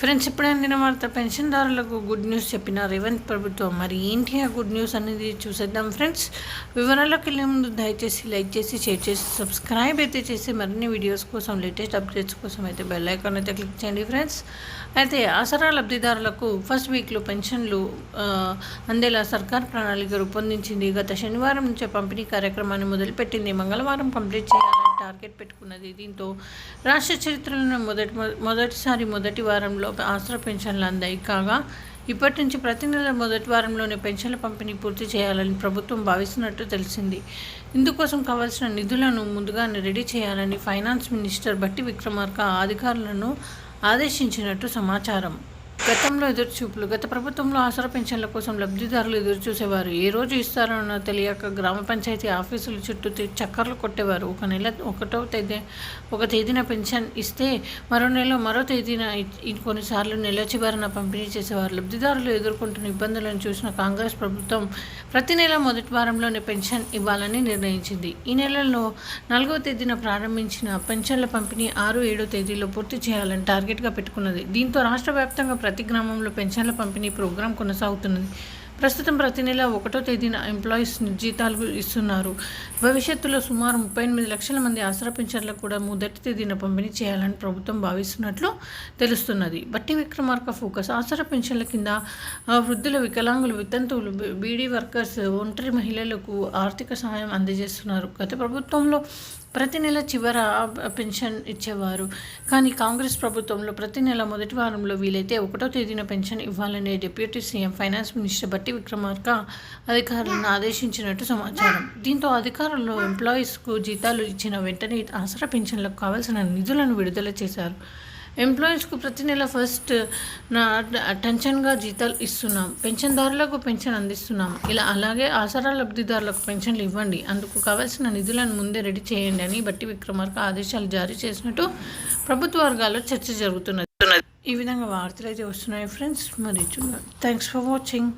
Friends, ఇప్పుడే అందిన వార్త పెన్షన్దారులకు గుడ్ న్యూస్ చెప్పిన రేవంత్ ప్రభుత్వం. మరి ఏంటి ఆ గుడ్ న్యూస్ అనేది చూసేద్దాం ఫ్రెండ్స్. వివరాల్లోకి వెళ్ళే ముందు దయచేసి లైక్ చేసి, షేర్ చేసి, సబ్స్క్రైబ్ అయితే చేసి మరిన్ని వీడియోస్ కోసం, లేటెస్ట్ అప్డేట్స్ కోసం అయితే బెల్ ఐకాన్ అయితే క్లిక్ చేయండి ఫ్రెండ్స్. అయితే ఆసరా లబ్ధిదారులకు ఫస్ట్ వీక్లో పెన్షన్లు అందేలా సర్కార్ ప్రణాళిక రూపొందించింది. గత శనివారం నుంచే పంపిణీ కార్యక్రమాన్ని మొదలుపెట్టింది. మంగళవారం కంప్లీట్ చేయాలని టార్గెట్ పెట్టుకున్నది. దీంతో రాష్ట్ర చరిత్రలో మొదటిసారి మొదటి వారంలో ఆసరా పెన్షన్లు అందాయి. కాగా ఇప్పటి నుంచి ప్రతి నెల మొదటి వారంలోనే పెన్షన్ల పంపిణీ పూర్తి చేయాలని ప్రభుత్వం భావిస్తున్నట్టు తెలిసింది. ఇందుకోసం కావాల్సిన నిధులను ముందుగానే రెడీ చేయాలని ఫైనాన్స్ మినిస్టర్ బట్టి విక్రమార్క అధికారులను ఆదేశించినట్టు సమాచారం. గతంలో ఎదురుచూపులు. గత ప్రభుత్వంలో ఆసరా పెన్షన్ల కోసం లబ్ధిదారులు ఎదురుచూసేవారు. ఏ రోజు ఇస్తారో తెలియక గ్రామ పంచాయతీ ఆఫీసుల చుట్టూ చక్కర్లు కొట్టేవారు. ఒక తేదీన పెన్షన్ ఇస్తే మరో తేదీన కొన్నిసార్లు నెల చివరన పంపిణీ చేసేవారు. లబ్ధిదారులు ఎదుర్కొంటున్న ఇబ్బందులను చూసిన కాంగ్రెస్ ప్రభుత్వం ప్రతి నెల మొదటి వారంలోనే పెన్షన్ ఇవ్వాలని నిర్ణయించింది. ఈ నెలలో 4వ తేదీన ప్రారంభించిన పెన్షన్ల పంపిణీ 6, 7 తేదీలో పూర్తి చేయాలని టార్గెట్గా పెట్టుకున్నది. దీంతో రాష్ట్ర వ్యాప్తంగా ప్రతి గ్రామంలో పెన్షన్ల పంపిణీ ప్రోగ్రాం కొనసాగుతున్నది. ప్రస్తుతం ప్రతి నెల 1వ తేదీన ఎంప్లాయీస్ జీతాలు ఇస్తున్నారు. భవిష్యత్తులో సుమారు 38 లక్షల మంది ఆసరా పెన్షన్లకు కూడా మొదటి తేదీన పంపిణీ చేయాలని ప్రభుత్వం భావిస్తున్నట్లు తెలుస్తున్నది. బట్టి విక్రమార్క ఫోకస్. ఆసరా పెన్షన్ల కింద వృద్ధుల, వికలాంగులు, వితంతువులు, బీడీ వర్కర్స్, ఒంటరి మహిళలకు ఆర్థిక సహాయం అందజేస్తున్నారు. గత ప్రభుత్వంలో ప్రతి నెల చివర పెన్షన్ ఇచ్చేవారు. కానీ కాంగ్రెస్ ప్రభుత్వంలో ప్రతి నెల మొదటి వారంలో వీలైతే 1వ తేదీన పెన్షన్ ఇవ్వాలనే డిప్యూటీ సీఎం ఫైనాన్స్ మినిస్టర్ బట్టి విక్రమార్క అధికారులను ఆదేశించినట్టు సమాచారం. దీంతో అధికారులు ఎంప్లాయీస్కు జీతాలు ఇచ్చిన వెంటనే ఆసరా పెన్షన్లకు కావాల్సిన నిధులను విడుదల చేశారు. ఎంప్లాయీస్కు ప్రతి నెల ఫస్ట్ టెన్షన్గా జీతాలు ఇస్తున్నాం. పెన్షన్దారులకు పెన్షన్ అందిస్తున్నాం. అలాగే ఆసరా లబ్ధిదారులకు పెన్షన్లు ఇవ్వండి. అందుకు కావాల్సిన నిధులను ముందే రెడీ చేయండి అని బట్టి విక్రమార్క ఆదేశాలు జారీ చేసినట్టు ప్రభుత్వ వర్గాల్లో చర్చ జరుగుతున్నది. ఈ విధంగా వార్తలు అయితే వస్తున్నాయి ఫ్రెండ్స్. మరి థ్యాంక్స్ ఫర్ వాచింగ్.